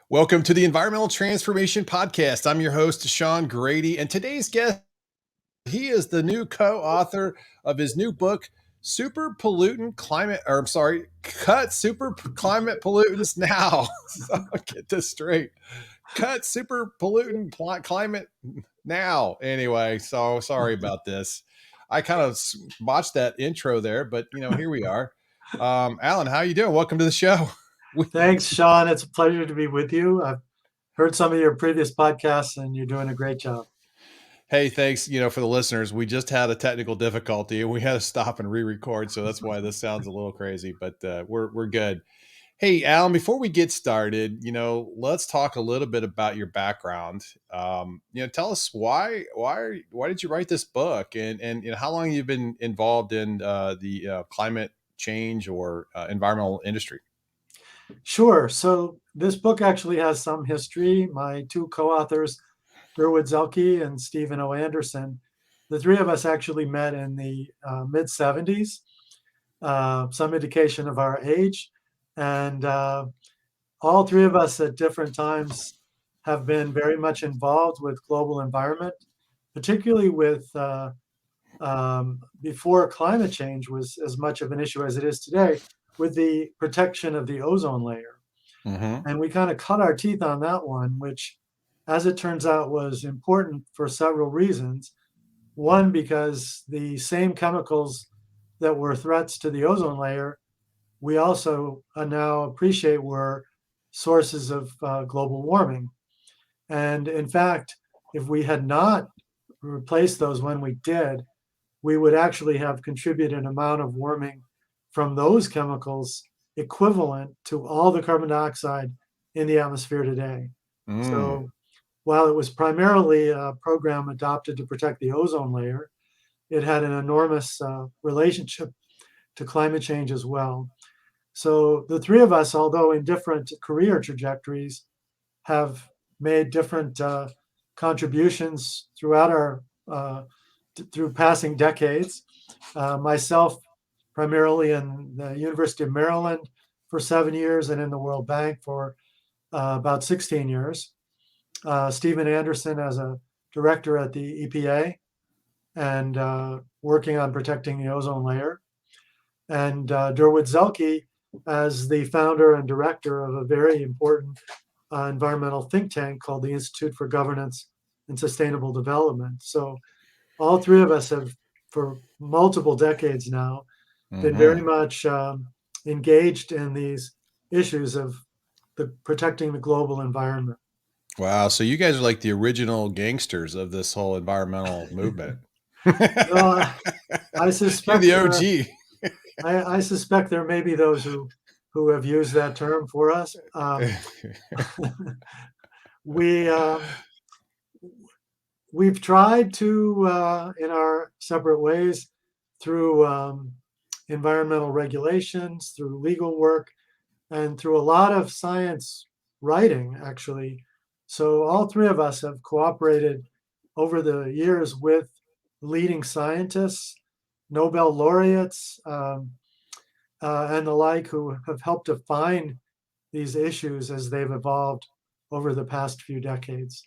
Welcome to the Environmental Transformation Podcast. I'm your host, Sean Grady, and today's guest, he is the new co-author of his new book, Cut Super Climate Pollutants Now. So I'll get this straight. Cut Super Climate Now. Anyway, so sorry about this. I kind of botched that intro there, but here we are. Alan, how you doing? Welcome to the show. Thanks, Sean. It's a pleasure to be with you. I've heard some of your previous podcasts, and you're doing a great job. Hey, thanks. For the listeners, we just had a technical difficulty and we had to stop and re-record, so that's why this sounds a little crazy. But we're good. Hey, Alan, before we get started, let's talk a little bit about your background. Tell us why did you write this book, and how long you've been involved in the climate change or environmental industry. Sure. So this book actually has some history. My two co-authors, Durwood Zaelke and Stephen O. Andersen, the three of us actually met in the mid 70s, some indication of our age. And all three of us at different times have been very much involved with global environment, particularly with before climate change was as much of an issue as it is today, with the protection of the ozone layer. Mm-hmm. And we kind of cut our teeth on that one, which, as it turns out, was important for several reasons. One, because the same chemicals that were threats to the ozone layer, we also now appreciate were sources of global warming. And in fact, if we had not replaced those when we did, we would actually have contributed an amount of warming from those chemicals equivalent to all the carbon dioxide in the atmosphere today. Mm. So while it was primarily a program adopted to protect the ozone layer, it had an enormous relationship to climate change as well. So the three of us, although in different career trajectories, have made different contributions throughout our through passing decades. Myself, primarily in the University of Maryland for 7 years and in the World Bank for about 16 years. Stephen Andersen as a director at the EPA and working on protecting the ozone layer. And Durwood Zaelke as the founder and director of a very important environmental think tank called the Institute for Governance and Sustainable Development. So all three of us have, for multiple decades now, been very much engaged in these issues of protecting the global environment. Wow. So you guys are like the original gangsters of this whole environmental movement. Well, I You're suspect the OG. I suspect there may be those who have used that term for us. We we've tried to, in our separate ways, through environmental regulations, through legal work, and through a lot of science writing, actually. So all three of us have cooperated over the years with leading scientists, Nobel laureates, and the like, who have helped define these issues as they've evolved over the past few decades.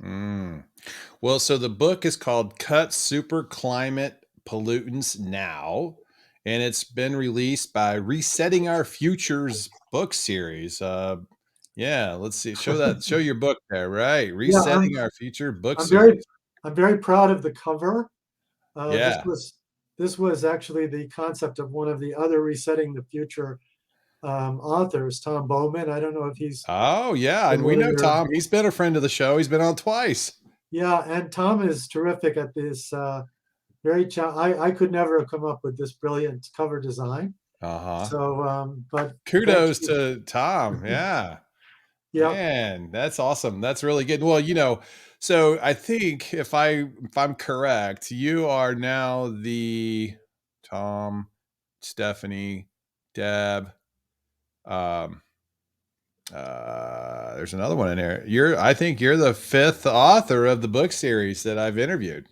Well, so the book is called Cut Super Climate Pollutants Now, and it's been released by Resetting Our Futures book series. Yeah, let's see. Show your book there, right? Yeah, Resetting Our Future book I'm very series. I'm very proud of the cover. This Yeah. was actually the concept of one of the other Resetting the Future authors, Tom Bowman. I don't know if he's Oh, yeah, and we know familiar. Tom. He's been a friend of the show. He's been on twice. Yeah, and Tom is terrific at this. I could never have come up with this brilliant cover design. Uh-huh. So, but thanks. Kudos to Tom. Yeah. Yeah. Man, that's awesome. That's really good. Well, so I think if I'm correct, you are now the Tom, Stephanie, Deb. Um, there's another one in here. I think you're the fifth author of the book series that I've interviewed.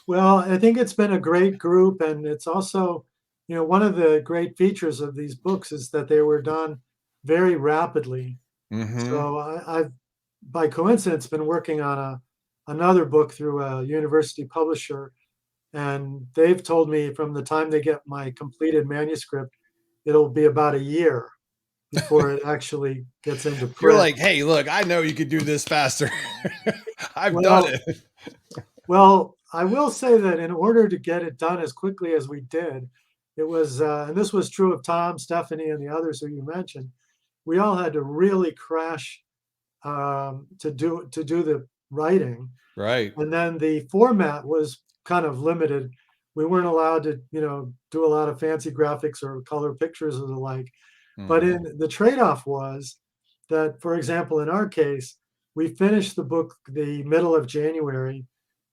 Well, I think it's been a great group, and it's also, one of the great features of these books is that they were done very rapidly. Mm-hmm. So I've by coincidence, been working on another book through a university publisher, and they've told me from the time they get my completed manuscript, it'll be about a year before it actually gets into You're print. like, hey, look, I know you could do this faster. I've done Well, it. well, I will say that in order to get it done as quickly as we did, it was, and this was true of Tom, Stephanie, and the others who you mentioned. We all had to really crash to do the writing, Right. and then the format was kind of limited. We weren't allowed to, do a lot of fancy graphics or color pictures or the like. But Hmm. in the trade-off was that, for example, in our case, we finished the book the middle of January,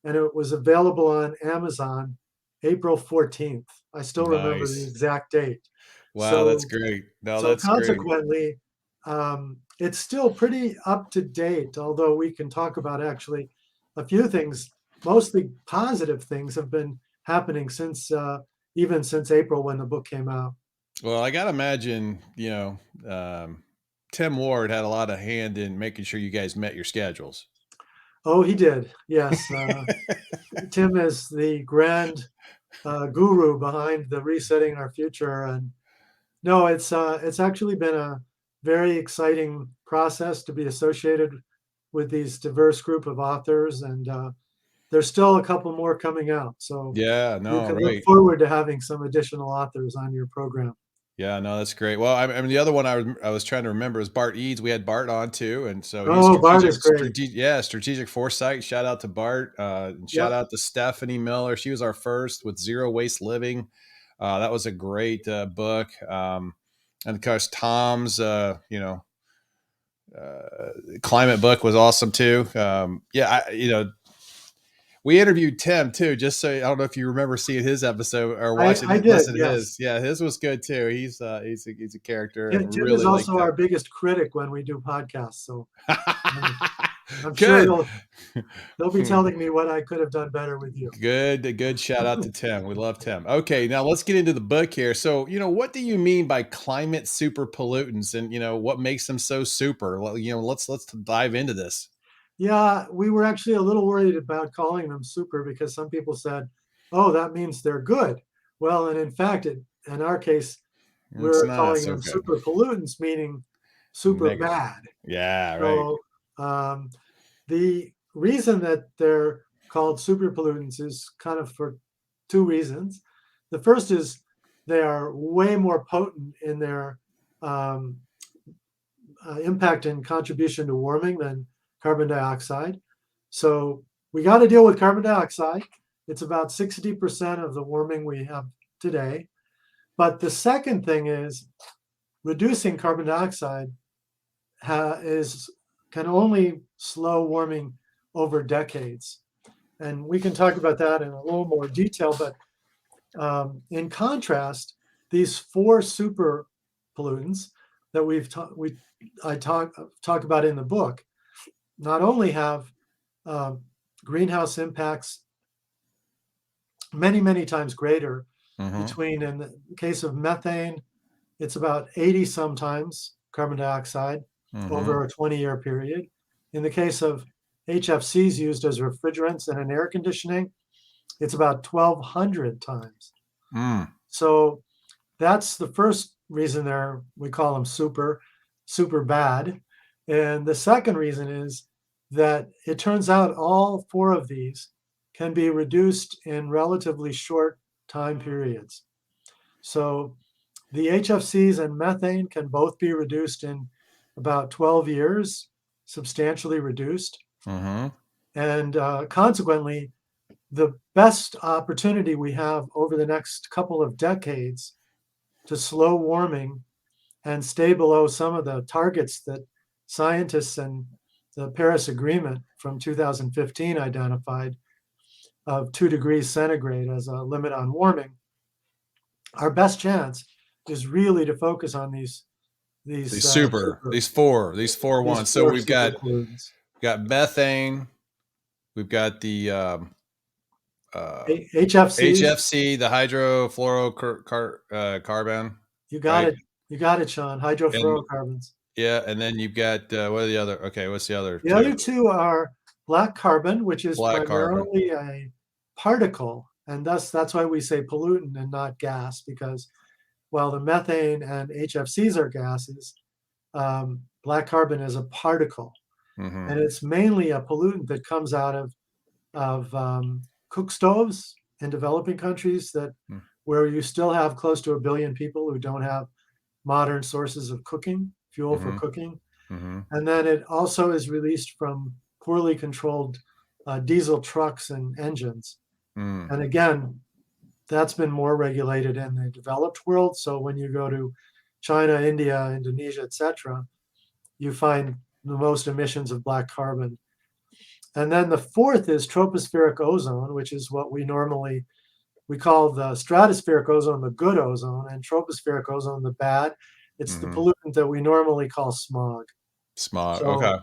and it was available on Amazon April 14th. I still remember the Nice. exact date. Wow, that's So great. No, so that's great. consequently, it's still pretty up to date, although we can talk about actually a few things. Mostly positive things have been happening since even since April when the book came out. Well, I gotta imagine, Tim Ward had a lot of hand in making sure you guys met your schedules. Oh, he did. Yes. Tim is the grand guru behind the Resetting Our Future. And no, it's actually been a very exciting process to be associated with these diverse group of authors. And there's still a couple more coming out. So Yeah, you no, can look right. forward to having some additional authors on your program. Yeah, no, that's great. Well, I mean, the other one I was trying to remember is Bart Eads. We had Bart on too, and so he's Oh, Bart is great. strategic foresight. Shout out to Bart, and shout Yep. out to Stephanie Miller. She was our first with Zero Waste Living. That was a great book. And of course, Tom's, climate book was awesome too. Yeah, we interviewed Tim too, just so I don't know if you remember seeing his episode or watching I it, did. listen to Yes. his. Yeah, his was good too. He's a character and Tim is really like also Tim. our biggest critic when we do podcasts. So I'm, I'm sure Good. he'll be telling me what I could have done better with you. Good shout out to Tim. We love Tim. Okay, now let's get into the book here. So, what do you mean by climate super pollutants and what makes them so super? Well, let's dive into this. Yeah, we were actually a little worried about calling them super because some people said, "Oh, that means they're good." Well, and in fact, in our case, It's we're not calling so them good. super pollutants, meaning super Negative. bad. Yeah, right. So the reason that they're called super pollutants is kind of for two reasons. The first is they are way more potent in their um, impact and contribution to warming than carbon dioxide. So we got to deal with carbon dioxide. It's about 60% of the warming we have today. But the second thing is reducing carbon dioxide is can only slow warming over decades. And we can talk about that in a little more detail. But in contrast, these four super pollutants that I talk about in the book not only have um, greenhouse impacts many times greater Mm-hmm. in the case of methane, it's about 80 sometimes carbon dioxide Mm-hmm. over a 20-year period. In the case of HFCs used as refrigerants and in air conditioning, it's about 1,200 times. Mm. So that's the first reason we call them super bad. And the second reason is that it turns out all four of these can be reduced in relatively short time periods. So the HFCs and methane can both be reduced in about 12 years, substantially reduced. Mm-hmm. And consequently, the best opportunity we have over the next couple of decades to slow warming and stay below some of the targets that scientists and the Paris Agreement from 2015 identified of 2 degrees centigrade as a limit on warming. Our best chance is really to focus on these super These four these ones. So four we've super got pollutants. methane, we've got the uh, HFCs, HFC, the hydrofluorocarbon, you got right? it, you got it, Sean. And Hydrofluorocarbons. Yeah, and then you've got what are the other? Okay, what's the other The two? other two are black carbon, which is Black carbon. primarily a particle, and thus that's why we say pollutant and not gas, because while the methane and HFCs are gases, black carbon is a particle, Mm-hmm. and it's mainly a pollutant that comes out of cook stoves in developing countries that where you still have close to 1 billion people who don't have modern sources of cooking, fuel for Mm-hmm. cooking. Mm-hmm. And then it also is released from poorly controlled diesel trucks and engines. Mm. And again, that's been more regulated in the developed world. So when you go to China, India, Indonesia, etc., you find the most emissions of black carbon. And then the fourth is tropospheric ozone, which is what we call the stratospheric ozone the good ozone and tropospheric ozone the bad. It's the Mm-hmm. pollutant that we normally call smog. Smog. So Okay.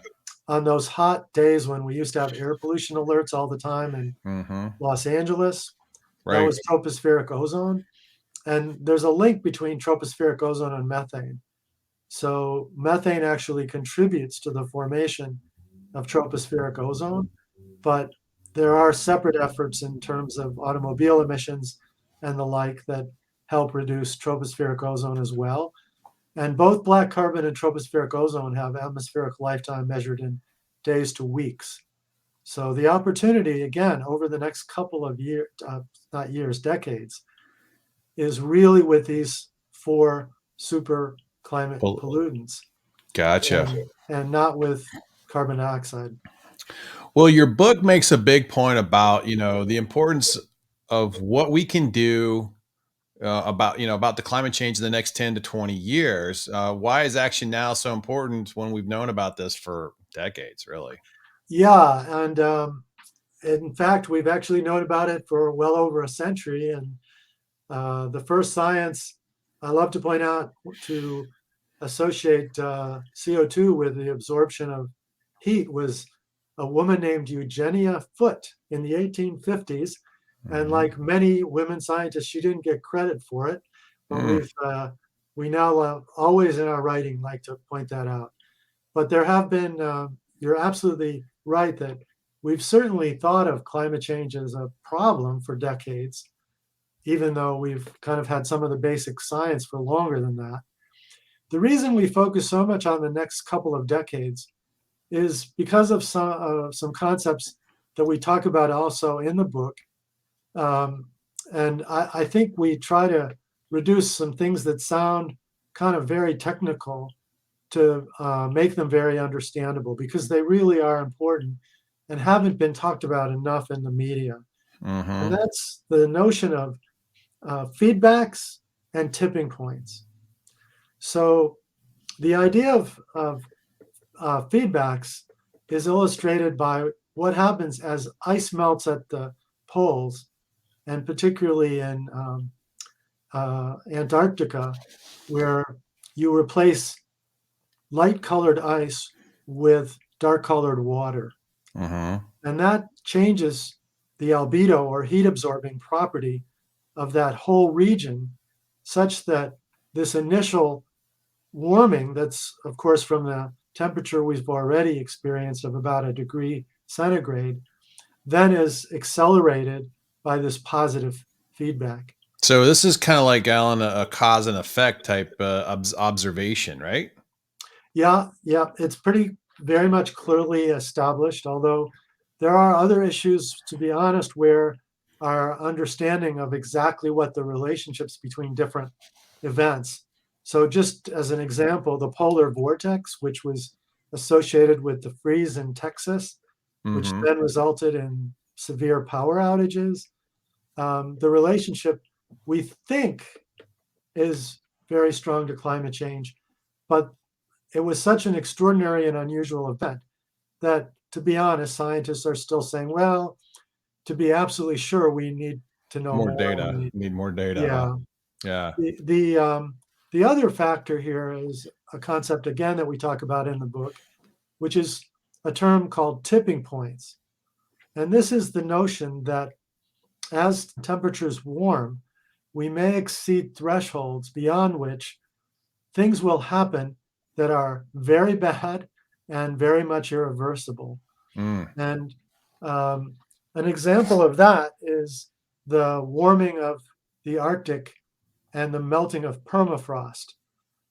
on those hot days when we used to have air pollution alerts all the time in Mm-hmm. Los Angeles, that Right. was tropospheric ozone. And there's a link between tropospheric ozone and methane. So methane actually contributes to the formation of tropospheric ozone, but there are separate efforts in terms of automobile emissions and the like that help reduce tropospheric ozone as well. And both black carbon and tropospheric ozone have atmospheric lifetime measured in days to weeks. So the opportunity, again, over the next couple of years, not years, decades, is really with these four super climate Well, pollutants gotcha. and not with carbon dioxide. Well, your book makes a big point about, the importance of what we can do about, about the climate change in the next 10 to 20 years. Why is action now so important when we've known about this for decades, really? Yeah, and in fact, we've actually known about it for well over a century. And the first science I love to point out to associate CO2 with the absorption of heat was a woman named Eugenia Foote in the 1850s. And Hmm. like many women scientists, she didn't get credit for it, but Mm. we now always in our writing like to point that out. But there have been, you're absolutely right that we've certainly thought of climate change as a problem for decades, even though we've kind of had some of the basic science for longer than that. The reason we focus so much on the next couple of decades is because of some concepts that we talk about also in the book. Um, and I think we try to reduce some things that sound kind of very technical to make them very understandable because they really are important and haven't been talked about enough in the media. And Hmm. that's the notion of feedbacks and tipping points. So the idea of feedbacks is illustrated by what happens as ice melts at the poles, and particularly in Antarctica, where you replace light colored ice with dark colored water. Hmm. And that changes the albedo or heat absorbing property of that whole region, such that this initial warming, that's of course from the temperature we've already experienced of about a degree centigrade, then is accelerated by this positive feedback. So this is kind of like, Alan, a cause and effect type observation, right? Yeah, yeah, it's pretty very much clearly established, although there are other issues, to be honest, where our understanding of exactly what the relationships between different events. So, just as an example, the polar vortex, which was associated with the freeze in Texas, which Hmm. then resulted in severe power outages, the relationship we think is very strong to climate change, but it was such an extraordinary and unusual event that, to be honest, scientists are still saying, well, to be absolutely sure, we need to know More more. data. Need more data, huh? Yeah. Yeah. The other factor here is a concept again that we talk about in the book, which is a term called tipping points. And this is the notion that as temperatures warm, we may exceed thresholds beyond which things will happen that are very bad and very much irreversible. Mm. And an example of that is the warming of the Arctic and the melting of permafrost.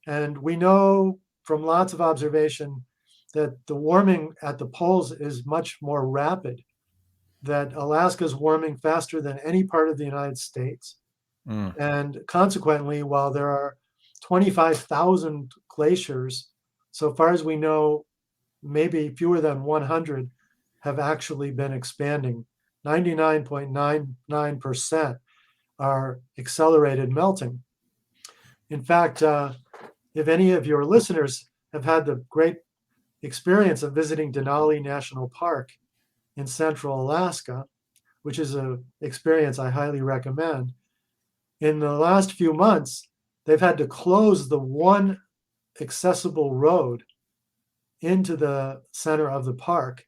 And we know from lots of observation that the warming at the poles is much more rapid, that Alaska is warming faster than any part of the United States. Mm. And consequently, while there are 25,000 glaciers, so far as we know, maybe fewer than 100 have actually been expanding. 99.99% are accelerated melting. In fact, if any of your listeners have had the great experience of visiting Denali National Park in central Alaska, which is an experience I highly recommend, in the last few months, they've had to close the one accessible road into the center of the park,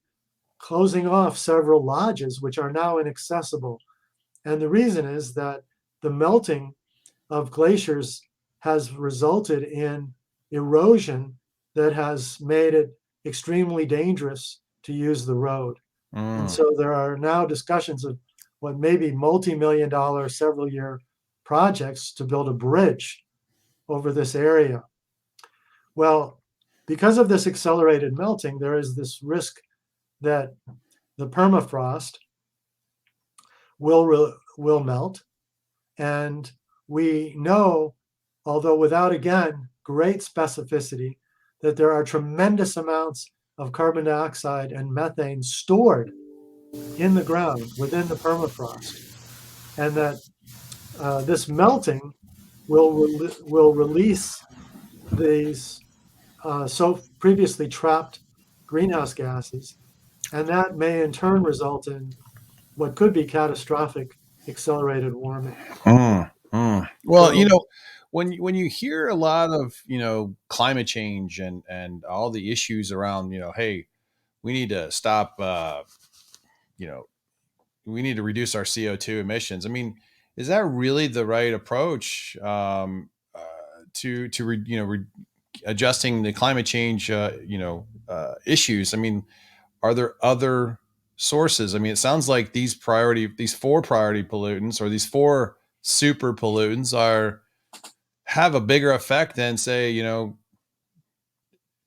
closing off several lodges which are now inaccessible. And the reason is that the melting of glaciers has resulted in erosion that has made it extremely dangerous to use the road. And Mm. so there are now discussions of what may be multi-million dollar, several year projects to build a bridge over this area. Well, because of this accelerated melting, there is this risk that the permafrost will melt. And we know, although without, again, great specificity, that there are tremendous amounts of carbon dioxide and methane stored in the ground within the permafrost, and that this melting will release these so previously trapped greenhouse gases, and that may in turn result in what could be catastrophic accelerated warming. Mm. Mm. Well, So when you hear a lot of climate change and all the issues around, hey, we need to stop, you know, we need to reduce our CO2 emissions. I mean, is that really the right approach adjusting the climate change issues? I mean, are there other sources? I mean, it sounds like these four priority pollutants, or these four super pollutants, have a bigger effect than, say,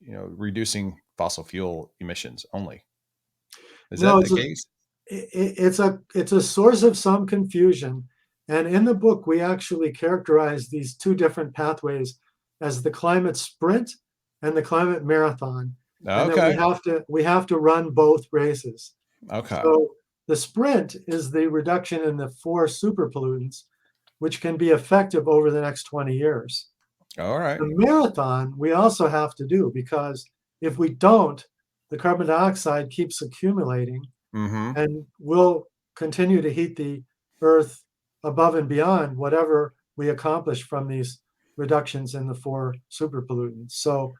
reducing fossil fuel emissions only. Is no, that the case? it's a source of some confusion. And in the book, we actually characterize these two different pathways as the climate sprint and the climate marathon, and that Okay. we have to run both races. Okay. So the sprint is the reduction in the four super pollutants, which can be effective over the next 20 years. All right. The marathon we also have to do, because if we don't, the carbon dioxide keeps accumulating Mm-hmm. and will continue to heat the earth above and beyond whatever we accomplish from these reductions in the four super pollutants. So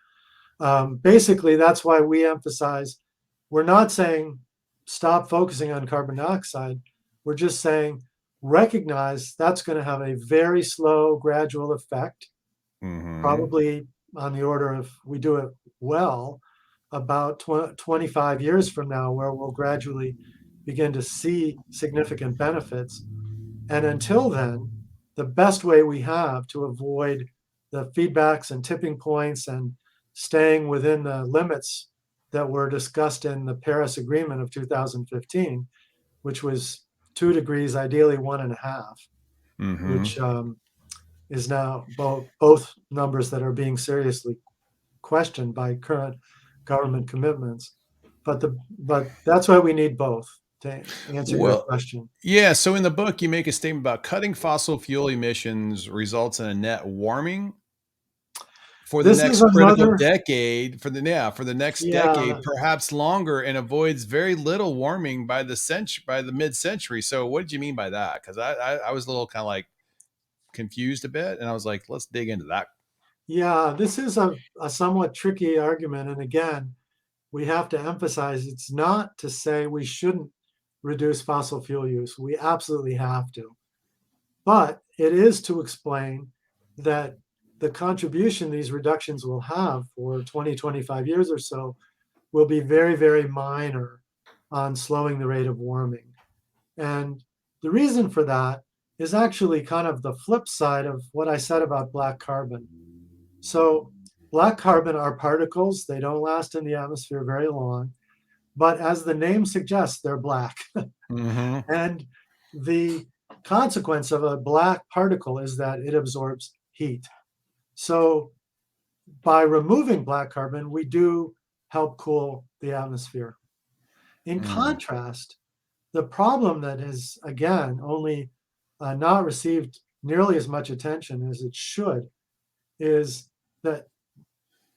basically, that's why we emphasize, we're not saying stop focusing on carbon dioxide. We're just saying recognize that's going to have a very slow, gradual effect, Mm-hmm. probably on the order of, we do it well, about 25 years from now, where we'll gradually begin to see significant benefits. And until then, the best way we have to avoid the feedbacks and tipping points and staying within the limits that were discussed in the Paris Agreement of 2015, which was 2 degrees, ideally 1.5, Mm-hmm. which is now both numbers that are being seriously questioned by current government commitments. But that's why we need both, to answer your Well, question. yeah. So in the book, you make a statement about cutting fossil fuel emissions results in a net warming for the This is next critical another, decade, for the next yeah, decade, perhaps longer, and avoids very little warming by the mid-century. So what did you mean by that? Because I was a little kind of like confused a bit, and I was like, let's dig into that. yeah, this is a somewhat tricky argument. And again, we have to emphasize it's not to say we shouldn't reduce fossil fuel use. We absolutely have to. But it is to explain that the contribution these reductions will have for 20, 25 years or so will be very, very minor on slowing the rate of warming. And the reason for that is actually kind of the flip side of what I said about black carbon. So black carbon are particles. They don't last in the atmosphere very long. But as the name suggests, they're black. Mm-hmm. And the consequence of a black particle is that it absorbs heat. So by removing black carbon, we do help cool the atmosphere. In Mm. contrast, the problem that has, again, only not received nearly as much attention as it should is that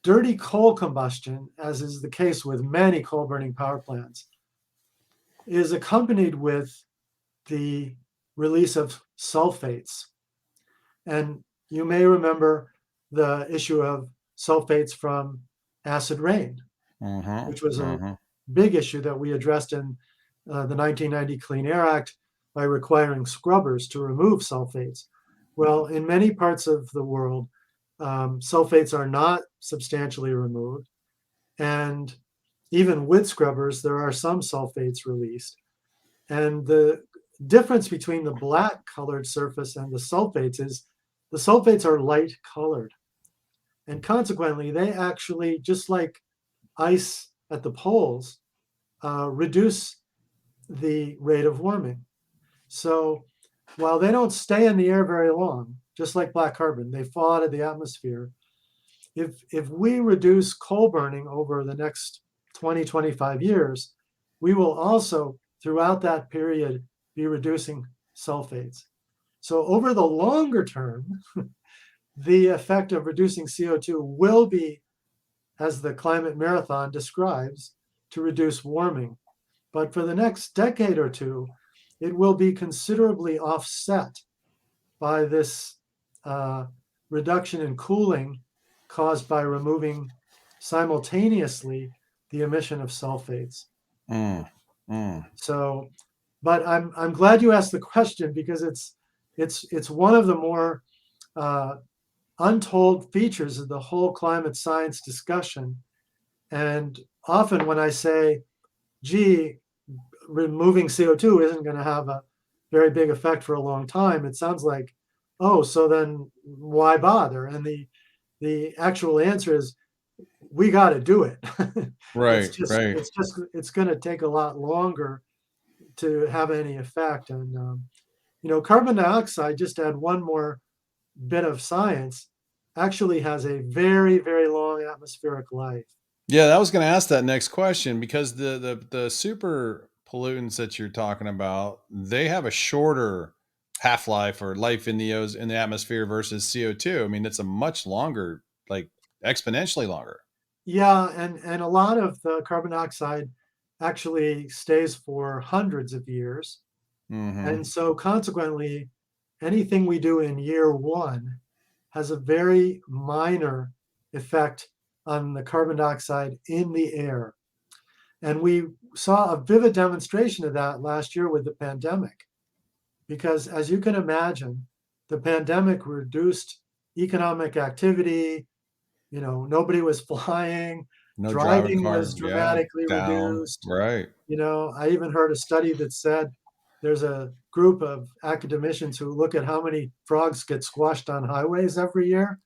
dirty coal combustion, as is the case with many coal burning power plants, is accompanied with the release of sulfates. And you may remember the issue of sulfates from acid rain, Mm-hmm. which was a Mm-hmm. big issue that we addressed in the 1990 Clean Air Act by requiring scrubbers to remove sulfates. Well, in many parts of the world, sulfates are not substantially removed. And even with scrubbers, there are some sulfates released. And the difference between the black colored surface and the sulfates is the sulfates are light colored. And consequently, they actually, just like ice at the poles, reduce the rate of warming. So while they don't stay in the air very long, just like black carbon, they fall out of the atmosphere. If we reduce coal burning over the next 20, 25 years, we will also, throughout that period, be reducing sulfates. So over the longer term, the effect of reducing CO2 will be, as the climate marathon describes, to reduce warming. But for the next decade or two, it will be considerably offset by this reduction in cooling caused by removing simultaneously the emission of sulfates. Mm. Mm. So, but I'm glad you asked the question because it's one of the more untold features of the whole climate science discussion. And often when I say, gee, removing CO2 isn't going to have a very big effect for a long time, it sounds like, oh, so then why bother? And the actual answer is we got to do it. Right. Right. It's going to take a lot longer to have any effect. And carbon dioxide, just to add one more bit of science, actually has a very, very long atmospheric life. Yeah, I was going to ask that next question because the super pollutants that you're talking about, they have a shorter half life or life in in the atmosphere versus CO2. I mean, it's a much longer, like exponentially longer. Yeah, and a lot of the carbon dioxide actually stays for hundreds of years. Mm-hmm. And so consequently, anything we do in year one has a very minor effect on the carbon dioxide in the air. And we saw a vivid demonstration of that last year with the pandemic, because as you can imagine, the pandemic reduced economic activity. Nobody was flying, No driving driving car. was Yeah, dramatically down. reduced. Right. I even heard a study that said there's a group of academicians who look at how many frogs get squashed on highways every year.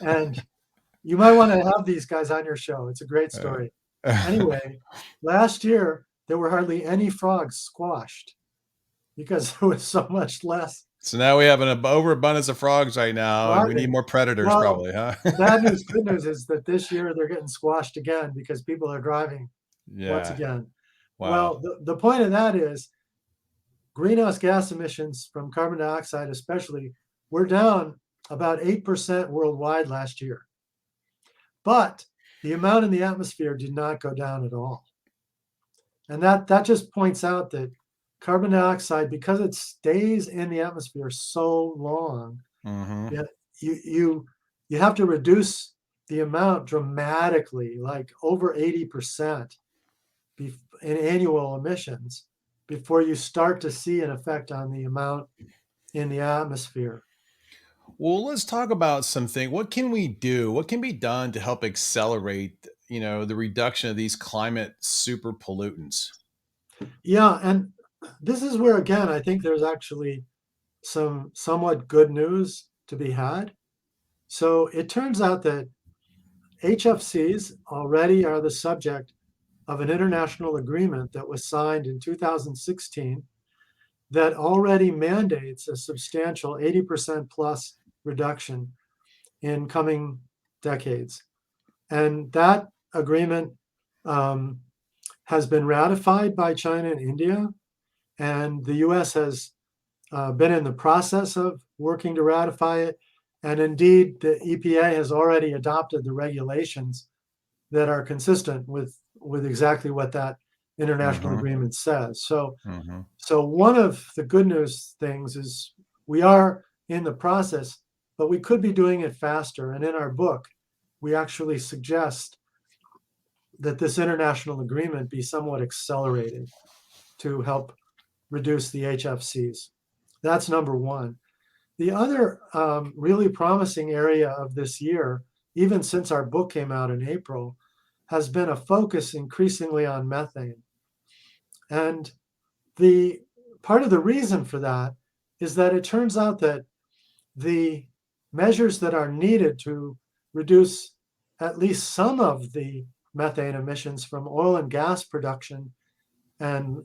And you might want to have these guys on your show. It's a great Uh, story. Anyway, last year there were hardly any frogs squashed because there was so much less so now we have an overabundance of frogs right now, and we need driving. more predators, Well, probably, huh? bad news, good news is that this year they're getting squashed again because people are driving once Yeah. again. Wow. Well, the point of that is greenhouse gas emissions from carbon dioxide, especially, were down about 8% worldwide last year. But the amount in the atmosphere did not go down at all. And that just points out that carbon dioxide, because it stays in the atmosphere so long, Mm-hmm. yeah, you have to reduce the amount dramatically, like over 80% in annual emissions before you start to see an effect on the amount in the atmosphere. Well, let's talk about something. What can we do? What can be done to help accelerate, the reduction of these climate super pollutants? Yeah, and this is where, again, I think there's actually some somewhat good news to be had. So it turns out that HFCs already are the subject of an international agreement that was signed in 2016 that already mandates a substantial 80% plus reduction in coming decades. And that agreement um, has been ratified by China and India, and the US has been in the process of working to ratify it. And indeed, the EPA has already adopted the regulations that are consistent with exactly what that international Hmm. agreement says. So, Hmm. so one of the good news things is we are in the process, but we could be doing it faster. And in our book, we actually suggest that this international agreement be somewhat accelerated to help reduce the HFCs. That's number one. The other really promising area of this year, even since our book came out in April, has been a focus increasingly on methane. And the part of the reason for that is that it turns out that the measures that are needed to reduce at least some of the methane emissions from oil and gas production and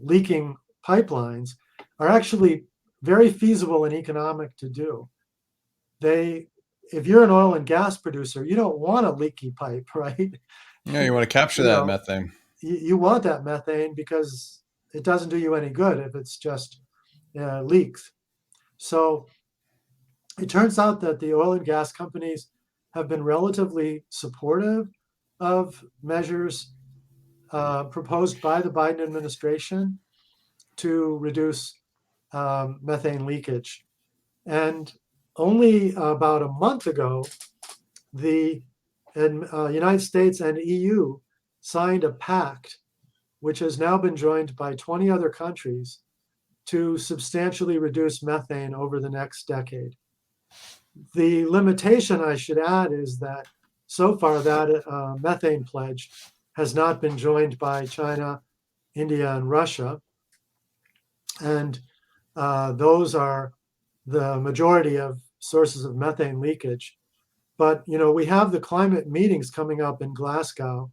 leaking pipelines are actually very feasible and economic to do. They, if you're an oil and gas producer, you don't want a leaky pipe, right? Yeah, you want to capture You that know, methane. you want that methane because it doesn't do you any good if it's just leaks. So it turns out that the oil and gas companies have been relatively supportive of measures proposed by the Biden administration to reduce methane leakage. And only about a month ago, the United States and EU signed a pact, which has now been joined by 20 other countries, to substantially reduce methane over the next decade. The limitation, I should add, is that so far that methane pledge has not been joined by China, India, and Russia. And those are the majority of sources of methane leakage. But we have the climate meetings coming up in Glasgow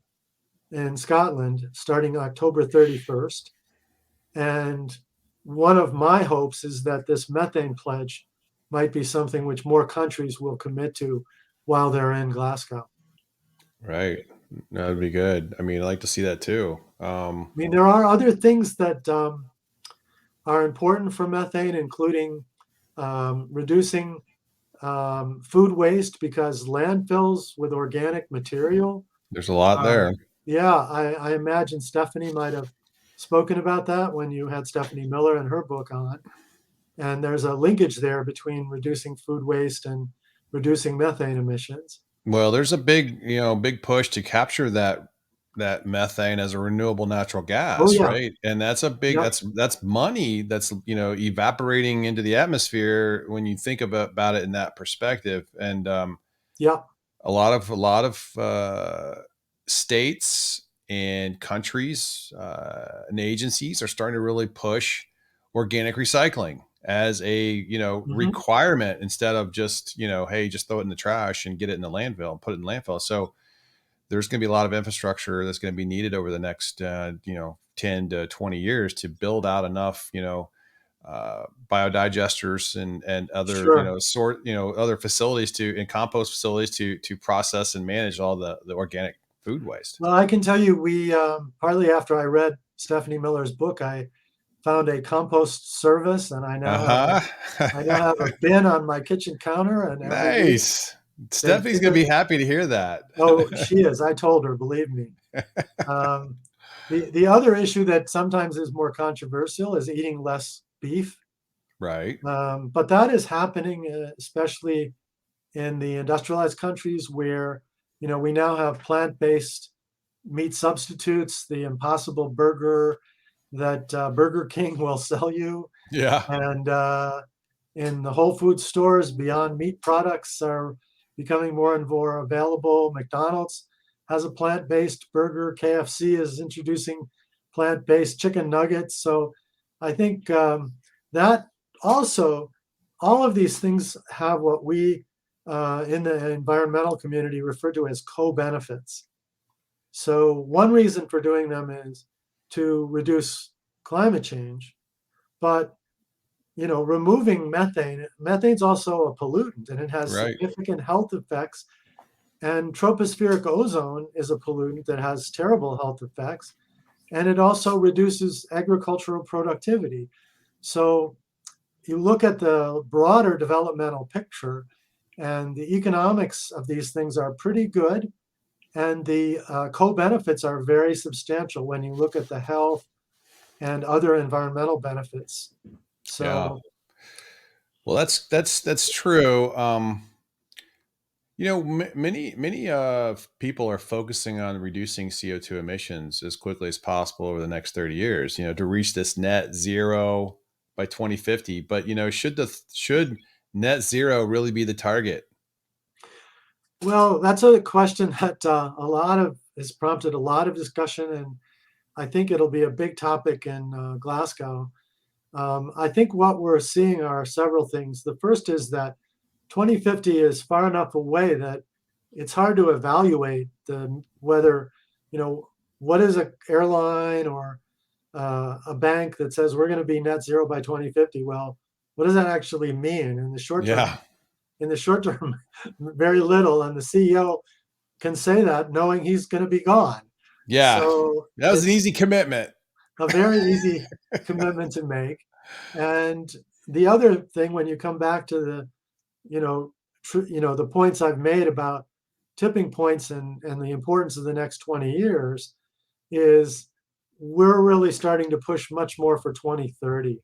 in Scotland starting October 31st. And one of my hopes is that this methane pledge might be something which more countries will commit to while they're in Glasgow. Right. That would be good. I mean, I like to see that too. I mean, there are other things that are important for methane, including reducing food waste because landfills with organic material There's a lot are, there. yeah, I imagine Stephanie might have spoken about that when you had Stephanie Miller and her book on. And there's a linkage there between reducing food waste and reducing methane emissions. Well, there's a big, big push to capture that methane as a renewable natural Oh, gas, yeah. right? And that's a big Yep. that's money that's, evaporating into the atmosphere when you think about it in that perspective. And Yep. a lot of states and countries and agencies are starting to really push organic recycling as a Hmm. requirement instead of just hey, just throw it in the trash and get it in the landfill and put it in landfill. So there's going to be a lot of infrastructure that's going to be needed over the next 10 to 20 years to build out enough biodigesters and other Sure. other facilities to and compost facilities to process and manage all the organic food waste. Well, I can tell you, we partly after I read Stephanie Miller's book, I found a compost service, and Uh-huh. I now have a bin on my kitchen counter, and every week Nice. they Stephanie's pick gonna it. be happy to hear that. Oh, she is. I told her, believe me. Um, the other issue that sometimes is more controversial is eating less beef. Right. But that is happening, especially in the industrialized countries where, we now have plant-based meat substitutes, the Impossible Burger that Burger King will sell you. Yeah. And in the Whole Food stores. Beyond Meat products are becoming more and more available. McDonald's has a plant-based burger. KFC is introducing plant-based chicken nuggets. So I think that also, all of these things have what we in the environmental community refer to as co-benefits. So one reason for doing them is to reduce climate change, but removing methane's also a pollutant and it has Right. significant health effects. And tropospheric ozone is a pollutant that has terrible health effects. And it also reduces agricultural productivity. So you look at the broader developmental picture, and the economics of these things are pretty good. And the co-benefits are very substantial when you look at the health and other environmental benefits. Yeah. So, Well, that's true. Many people are focusing on reducing CO2 emissions as quickly as possible over the next 30 years, to reach this net zero by 2050. But, should net zero really be the target? well, that's a question that a lot of has prompted a lot of discussion, and I think it'll be a big topic in Glasgow. I think what we're seeing are several things. The first is that 2050 is far enough away that it's hard to evaluate the whether, you know, what is a airline or a bank that says we're going to be net zero by 2050. Well, what does that actually mean in the short term? Yeah. In the short term, very little, and the CEO can say that knowing he's going to be gone. Yeah. So That was an it's easy commitment. a very easy commitment to make. And the other thing, when you come back to the, the points I've made about tipping points and the importance of the next 20 years, is we're really starting to push much more for 2030.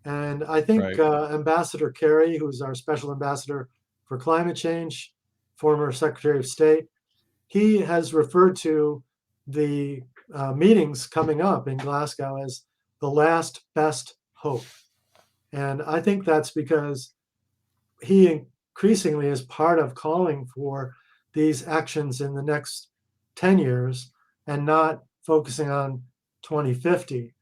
And I think Right. Ambassador Kerry, who's our special ambassador for climate change, former Secretary of State, he has referred to the meetings coming up in Glasgow as the last best hope. And I think that's because he increasingly is part of calling for these actions in the next 10 years and not focusing on 2050.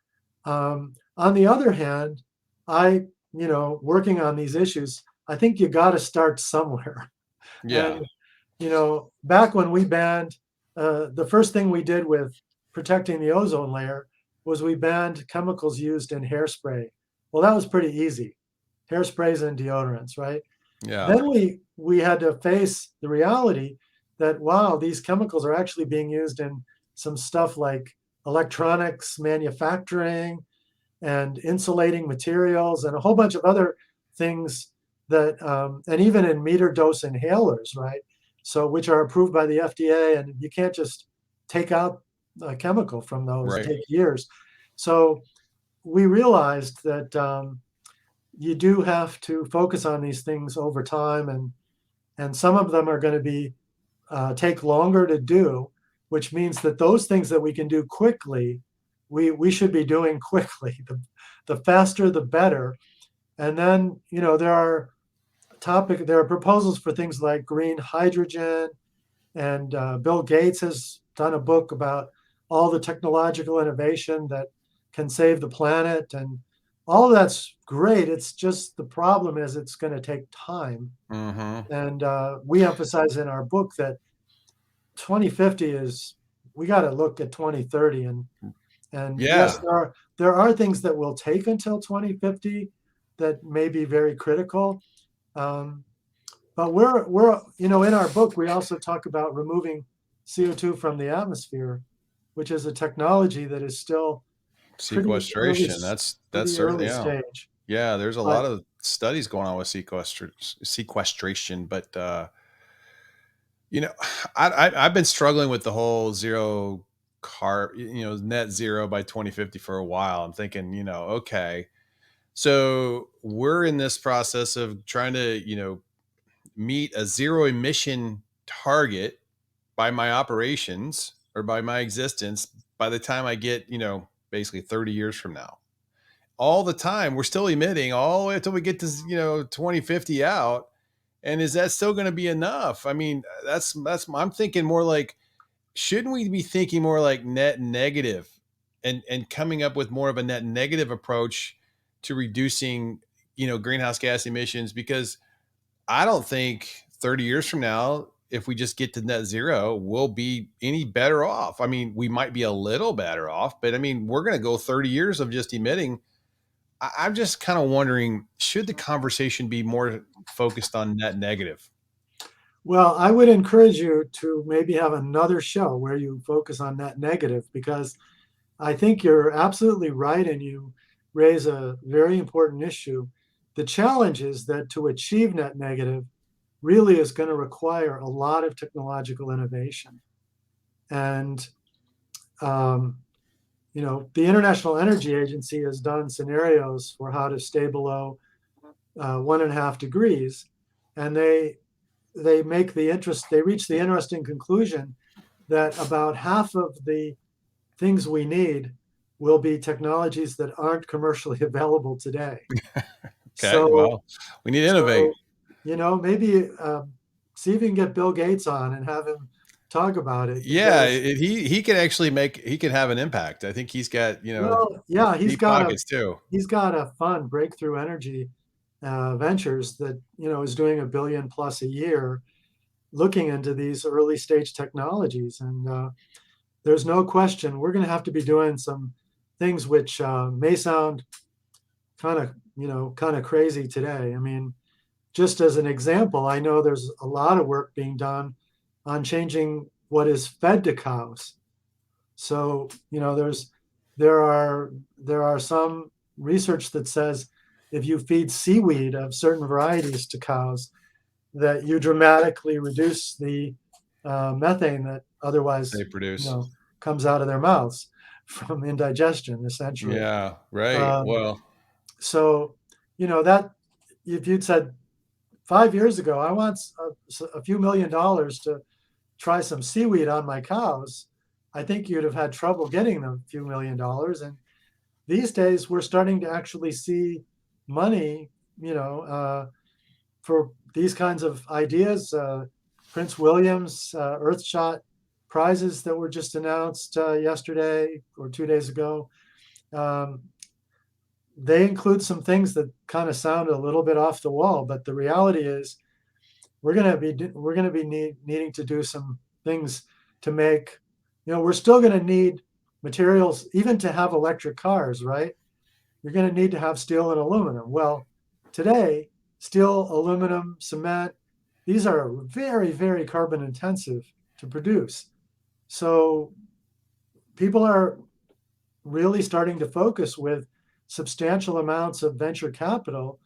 On the other hand, working on these issues, I think you got to start somewhere. Yeah. And back when we banned, the first thing we did with protecting the ozone layer was we banned chemicals used in hairspray. Well, that was pretty easy. Hairsprays and deodorants, right? Yeah. Then we had to face the reality that wow, these chemicals are actually being used in some stuff like electronics manufacturing and insulating materials and a whole bunch of other things that and even in meter dose inhalers, right? So which are approved by the FDA, and you can't just take out a chemical from those. It Right. takes years. So we realized that you do have to focus on these things over time, and some of them are going to be take longer to do, which means that those things that we can do quickly, we should be doing quickly. The faster, the better. And then there are proposals for things like green hydrogen, and Bill Gates has done a book about all the technological innovation that can save the planet, and all that's great. It's just the problem is it's going to take time, Mm-hmm. and we emphasize in our book that 2050 is we got to look at 2030, and yes, Yeah. there are things that will take until 2050 that may be very critical. Um, but we're in our book we also talk about removing CO2 from the atmosphere, which is a technology that is still pretty early Sequestration. That's pretty certainly, early yeah. stage. Yeah, there's a lot But of studies going on with sequestration, but you know, I've been struggling with the whole net zero by 2050 for a while. I'm thinking, okay, so we're in this process of trying to, meet a zero emission target by my operations or by my existence by the time I get, basically 30 years from now. all the time. We're still emitting all the way until we get to 2050 out. And is that still going to be enough? I mean, that's I'm thinking more like, shouldn't we be thinking more like net negative, and coming up with more of a net negative approach to reducing greenhouse gas emissions? Because I don't think 30 years from now, if we just get to net zero, we'll be any better off. I mean, we might be a little better off, but I mean, we're going to go 30 years of just emitting. I'm just kind of wondering, should the conversation be more focused on net negative? Well, I would encourage you to maybe have another show where you focus on that negative, because I think you're absolutely right and you raise a very important issue. The challenge is that to achieve net negative really is going to require a lot of technological innovation. And, um, the International Energy Agency has done scenarios for how to stay below 1.5 degrees, and they reach the interesting conclusion that about half of the things we need will be technologies that aren't commercially available today. Okay, So, well, we need to innovate. so maybe see if you can get Bill Gates on and have him talk about it, Yeah, because, he could actually he could have an impact. I think he's got well, yeah, deep pockets too. he's got a fund, Breakthrough Energy Ventures, that is doing 1 billion plus a year, looking into these early stage technologies. And there's no question we're going to have to be doing some things which may sound kind of crazy today. I mean, just as an example, I know there's a lot of work being done on changing what is fed to cows. So, there are some research that says if you feed seaweed of certain varieties to cows, that you dramatically reduce the methane that otherwise, They you produce. know, comes out of their mouths from indigestion, essentially. Yeah, right. Um, Well, so, that if you'd said 5 years ago, I want a few $1 million to try some seaweed on my cows, I think you'd have had trouble getting the few $1 million. And these days, we're starting to actually see money, for these kinds of ideas. Prince William's Earthshot prizes that were just announced yesterday or 2 days ago. Um, they include some things that kind of sound a little bit off the wall, but the reality is needing to do some things to make. We're still going to need materials even to have electric cars, right? You're going to need to have steel and aluminum. Well, today, steel, aluminum, cement, these are very, very carbon intensive to produce. So people are really starting to focus with substantial amounts of venture capital,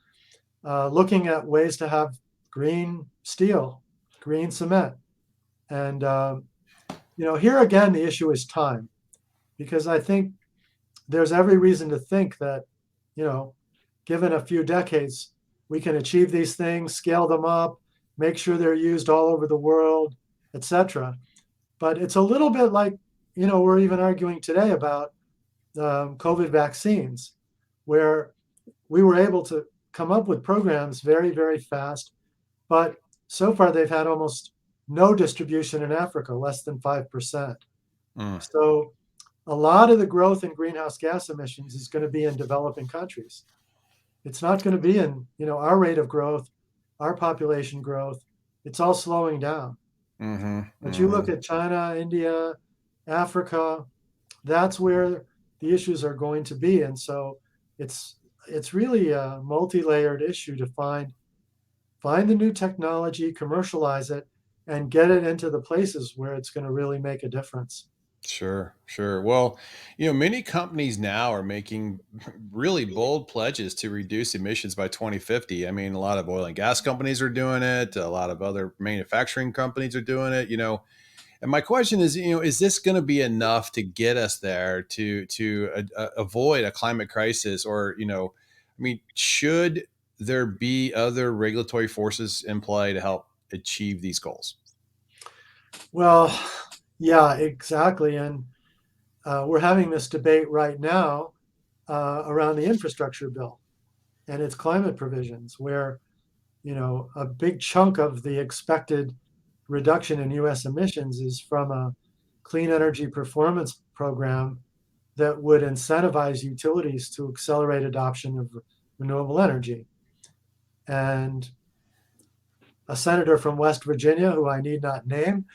looking at ways to have green steel, green cement. And, here again, the issue is time, because I think there's every reason to think that, you know, given a few decades, we can achieve these things, scale them up, make sure they're used all over the world, etc. But it's a little bit like, we're even arguing today about COVID vaccines, where we were able to come up with programs very, very fast, but so far they've had almost no distribution in Africa, less than 5%. mm, So a lot of the growth in greenhouse gas emissions is going to be in developing countries. It's not going to be in, our rate of growth, our population growth. It's all slowing down. mm-hmm, But you look mm-hmm. at China, India, Africa, that's where the issues are going to be. And so it's it's really a multi-layered issue to find the new technology, commercialize it, and get it into the places where it's going to really make a difference. Sure, sure. Well, many companies now are making really bold pledges to reduce emissions by 2050. I mean, a lot of oil and gas companies are doing it. A lot of other manufacturing companies are doing it. And my question is, is this going to be enough to get us there to avoid a climate crisis? Or, I mean, should there be other regulatory forces in play to help achieve these goals? Well, yeah, exactly. And we're having this debate right now around the infrastructure bill and its climate provisions, where a big chunk of the expected reduction in U.S. emissions is from a clean energy performance program that would incentivize utilities to accelerate adoption of renewable energy. And a senator from West Virginia, who I need not name,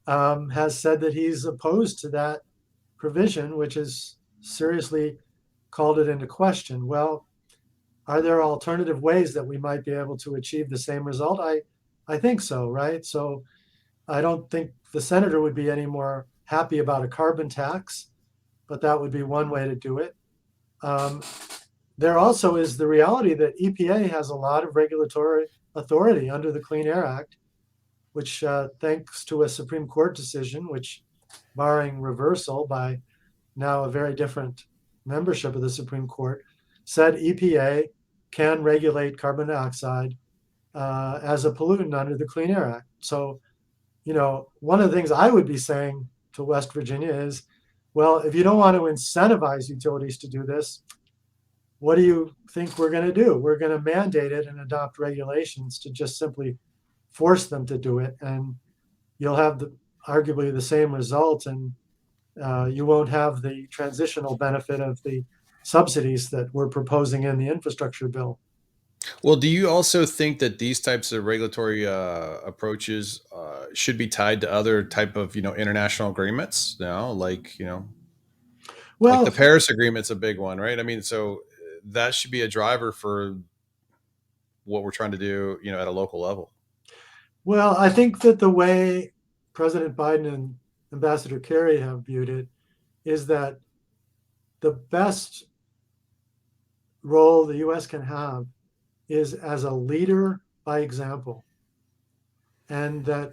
has said that he's opposed to that provision, which has seriously called it into question. Well, are there alternative ways that we might be able to achieve the same result? I think so, right? So I don't think the senator would be any more happy about a carbon tax, but that would be one way to do it. There also is the reality that EPA has a lot of regulatory authority under the Clean Air Act, which, thanks to a Supreme Court decision, which, barring reversal by now a very different membership of the Supreme Court, said EPA can regulate carbon dioxide as a pollutant under the Clean Air Act. So, one of the things I would be saying to West Virginia is, well, if you don't want to incentivize utilities to do this, what do you think we're going to do? We're going to mandate it and adopt regulations to just simply force them to do it. And you'll have arguably the same result, and you won't have the transitional benefit of the subsidies that we're proposing in the infrastructure bill. Well, do you also think that these types of regulatory approaches should be tied to other type of international agreements? Now, like the Well, Paris Agreement's a big one, right? I mean, so that should be a driver for what we're trying to do, at a local level. well, I think that the way President Biden and Ambassador Kerry have viewed it is that the best role the U.S. can have is as a leader by example, and that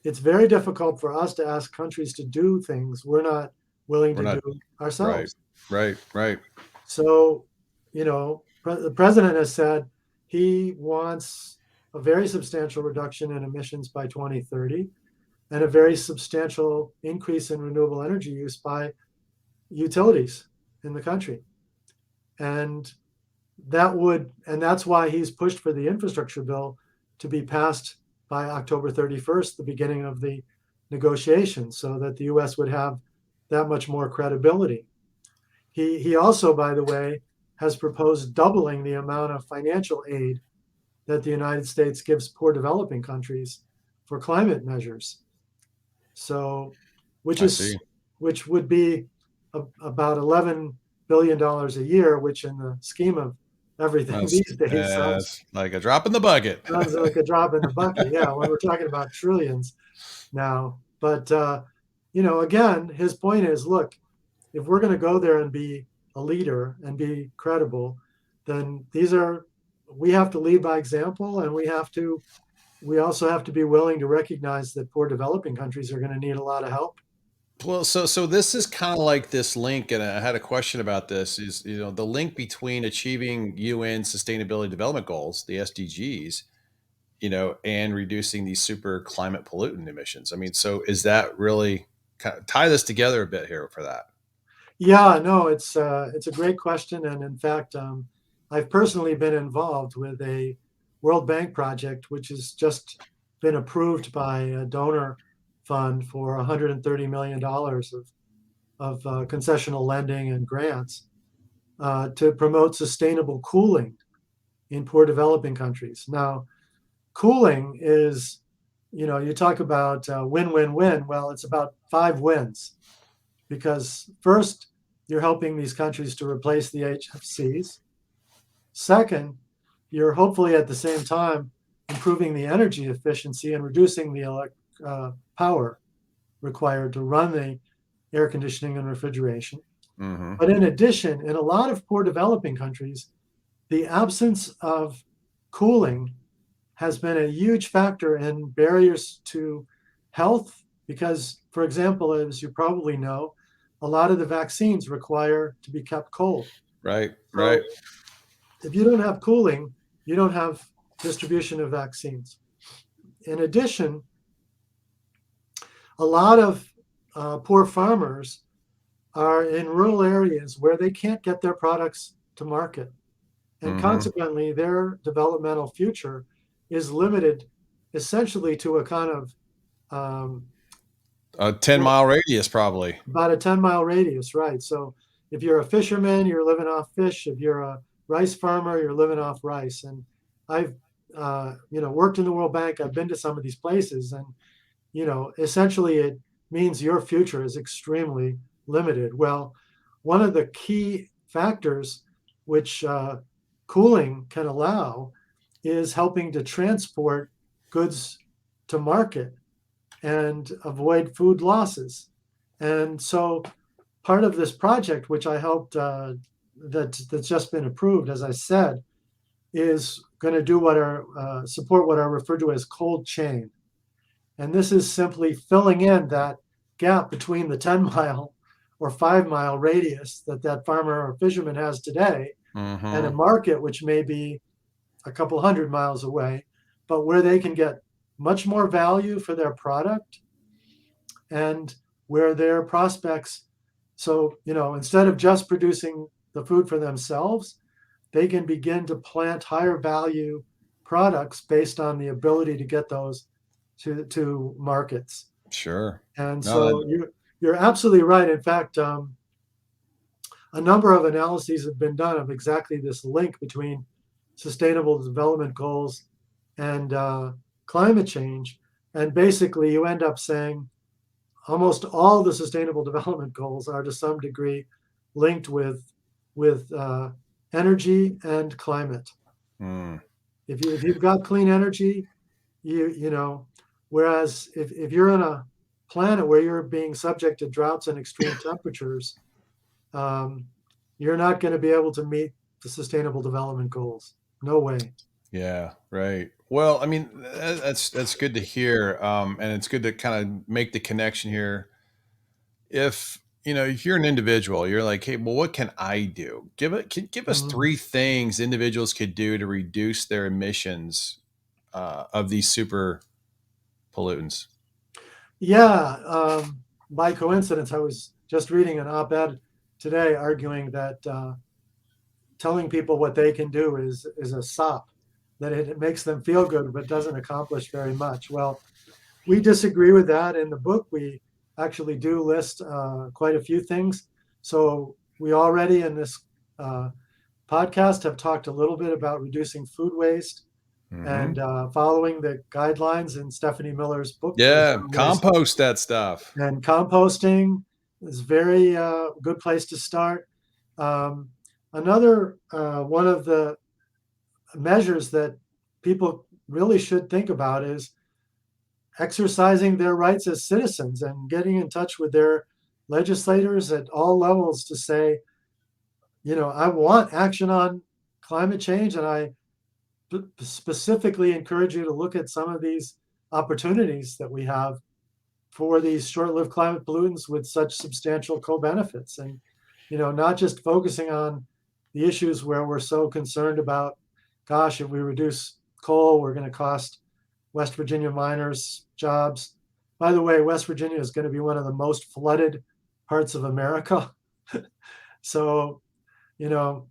it's very difficult for us to ask countries to do things we're not willing We're to do not right, ourselves. right. So, the president has said he wants a very substantial reduction in emissions by 2030 and a very substantial increase in renewable energy use by utilities in the country. And that's why he's pushed for the infrastructure bill to be passed by October 31st, the beginning of the negotiations, so that the US would have that much more credibility. He also, by the way, has proposed doubling the amount of financial aid that the United States gives poor developing countries for climate measures. So, which I see. is which would be about $11 billion a year, which in the scheme of everything That's these days that's like a drop in the bucket. sounds like a drop in the bucket. Yeah, when we're talking about trillions now. But again, his point is, look, if we're going to go there and be a leader and be credible, then we have to lead by example, and we also have to be willing to recognize that poor developing countries are going to need a lot of help. Well, so this is kind of like this link, and I had a question about this. Is the link between achieving UN Sustainability Development Goals, the SDGs, and reducing these super climate pollutant emissions. I mean, so is that really kind of tie this together a bit here for that? Yeah, no, it's a great question, and in fact, I've personally been involved with a World Bank project, which has just been approved by a donor fund for $130 million of concessional lending and grants to promote sustainable cooling in poor developing countries. Now, cooling is, you talk about win-win-win. Well, it's about five wins, because first, you're helping these countries to replace the HFCs. Second, you're hopefully at the same time improving the energy efficiency and reducing the power required to run the air conditioning and refrigeration. Mm-hmm. But in addition, in a lot of poor developing countries, the absence of cooling has been a huge factor in barriers to health because, for example, as you probably know, a lot of the vaccines require to be kept cold. Right, right. So if you don't have cooling, you don't have distribution of vaccines. In addition, a lot of poor farmers are in rural areas where they can't get their products to market. And Mm-hmm. consequently, their developmental future is limited essentially to a kind of um, A 10-mile radius, probably. about a 10-mile radius, right? So if you're a fisherman, you're living off fish. If you're a rice farmer, you're living off rice. And I've, worked in the World Bank. I've been to some of these places, and essentially it means your future is extremely limited. Well, one of the key factors which cooling can allow is helping to transport goods to market and avoid food losses. And so part of this project, which I helped, that's just been approved, as I said, is going to do what are support what are referred to as cold chain. And this is simply filling in that gap between the 10-mile or 5-mile radius that that farmer or fisherman has today and a Mm-hmm. market which may be a couple hundred miles away, but where they can get much more value for their product and where their prospects. So, instead of just producing the food for themselves, they can begin to plant higher value products based on the ability to get those to markets. Sure. And No, so that, you're absolutely right. In fact, a number of analyses have been done of exactly this link between sustainable development goals and climate change. And basically, you end up saying almost all the sustainable development goals are to some degree linked with energy and climate. mm, If you've got clean energy, you know, whereas if you're on a planet where you're being subject to droughts and extreme temperatures, um, you're not going to be able to meet the sustainable development goals. No way. yeah, right. Well, I mean, that's good to hear, and it's good to kind of make the connection here. If you're an individual, you're like, hey, well, what can I do? Give us Mhm. 3 things individuals could do to reduce their emissions of these super pollutants. Yeah, by coincidence, I was just reading an op-ed today arguing that telling people what they can do is a sop, that it makes them feel good but doesn't accomplish very much. Well, we disagree with that. In the book, we actually do list quite a few things. So we already in this uh, podcast have talked a little bit about reducing food waste Hmm. and following the guidelines in Stephanie Miller's book, Yeah, Ozone Layer, compost that stuff. and composting is very good place to start. Um, Another one of the measures that people really should think about is exercising their rights as citizens and getting in touch with their legislators at all levels to say, I want action on climate change, and I specifically encourage you to look at some of these opportunities that we have for these short-lived climate pollutants with such substantial co-benefits, and not just focusing on the issues where we're so concerned about, gosh, if we reduce coal, we're going to cost West Virginia miners jobs. By the way, West Virginia is going to be one of the most flooded parts of America. So, you know,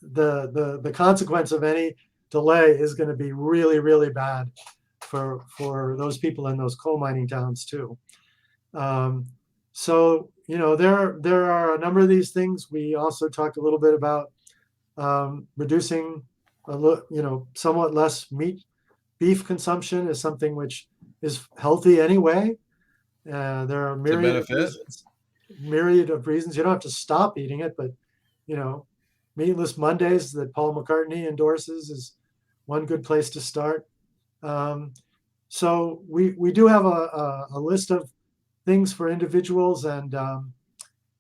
the consequence of any delay is going to be really, really bad for those people in those coal mining towns too. Um, so, there are a number of these things. We also talked a little bit about reducing somewhat less beef consumption is something which is healthy anyway. There are It's a myriad of benefit. reasons. Myriad of reasons. You don't have to stop eating it, but you know, meatless Mondays that Paul McCartney endorses is one good place to start. Um, so we do have a list of things for individuals, and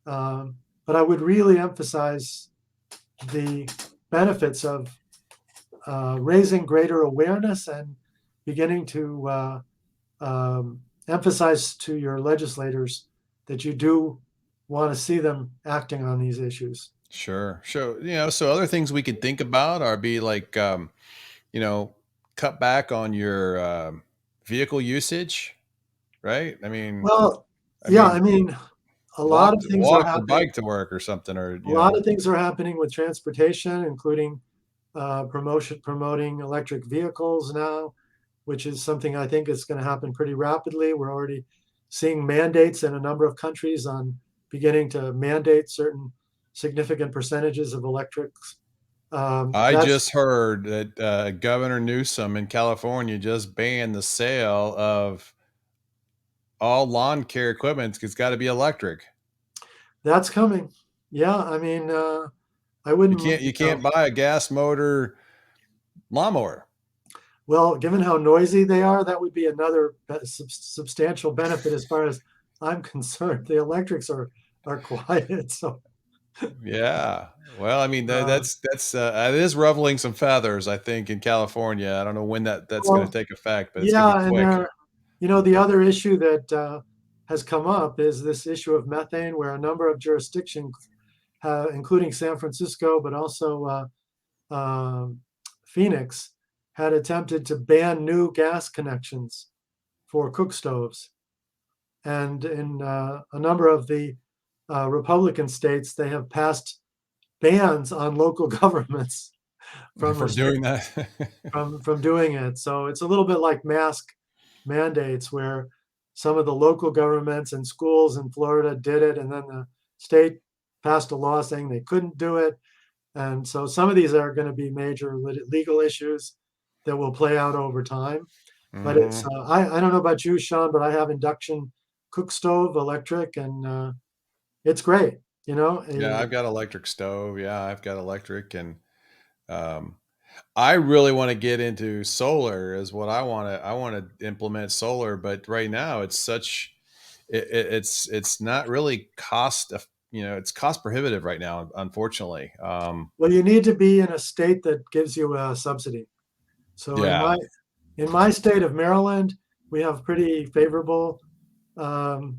but I would really emphasize the benefits of raising greater awareness and beginning to emphasize to your legislators that you do want to see them acting on these issues. Sure. Sure. So other things we could think about are be like, you know, cut back on your vehicle usage, right? I mean, Well, I yeah, I mean, mean, a lot of things are walk or happening. bike to work or something, or, A lot of things are happening with transportation, including promoting electric vehicles now, which is something I think is going to happen pretty rapidly. We're already seeing mandates in a number of countries on beginning to mandate certain significant percentages of electrics. I That's just heard that Governor Newsom in California just banned the sale of all lawn care equipment. It's got to be electric. that's coming. Yeah, I mean, I You wouldn't, can't you can't buy a gas motor lawnmower. well, given how noisy they are, that would be another substantial benefit as far as I'm concerned. The electrics are quiet, so Yeah. Well, I mean uh, that's it is ruffling some feathers, I think, in California. I don't know when that's going to well, take effect, but it's going to be yeah, and quick. the other issue that has come up is this issue of methane, where a number of jurisdictions, including San Francisco, but also Phoenix, had attempted to ban new gas connections for cook stoves. And in a number of the Republican states, they have passed bans on local governments from From doing that. from doing it. So it's a little bit like mask mandates, where some of the local governments and schools in Florida did it, and then the state passed a law saying they couldn't do it. And so some of these are going to be major legal issues that will play out over time. But it's Hmm. I don't know about you, Sean, but I have induction cook stove, electric, and it's great. You know, Yeah, I've got electric stove. Yeah, I've got electric, and um, I really want to get into solar. Is what I want to. I want to implement solar, but right now it's not really it's cost prohibitive right now, unfortunately. well, you need to be in a state that gives you a subsidy. So Yeah, in my state of Maryland, we have pretty favorable um,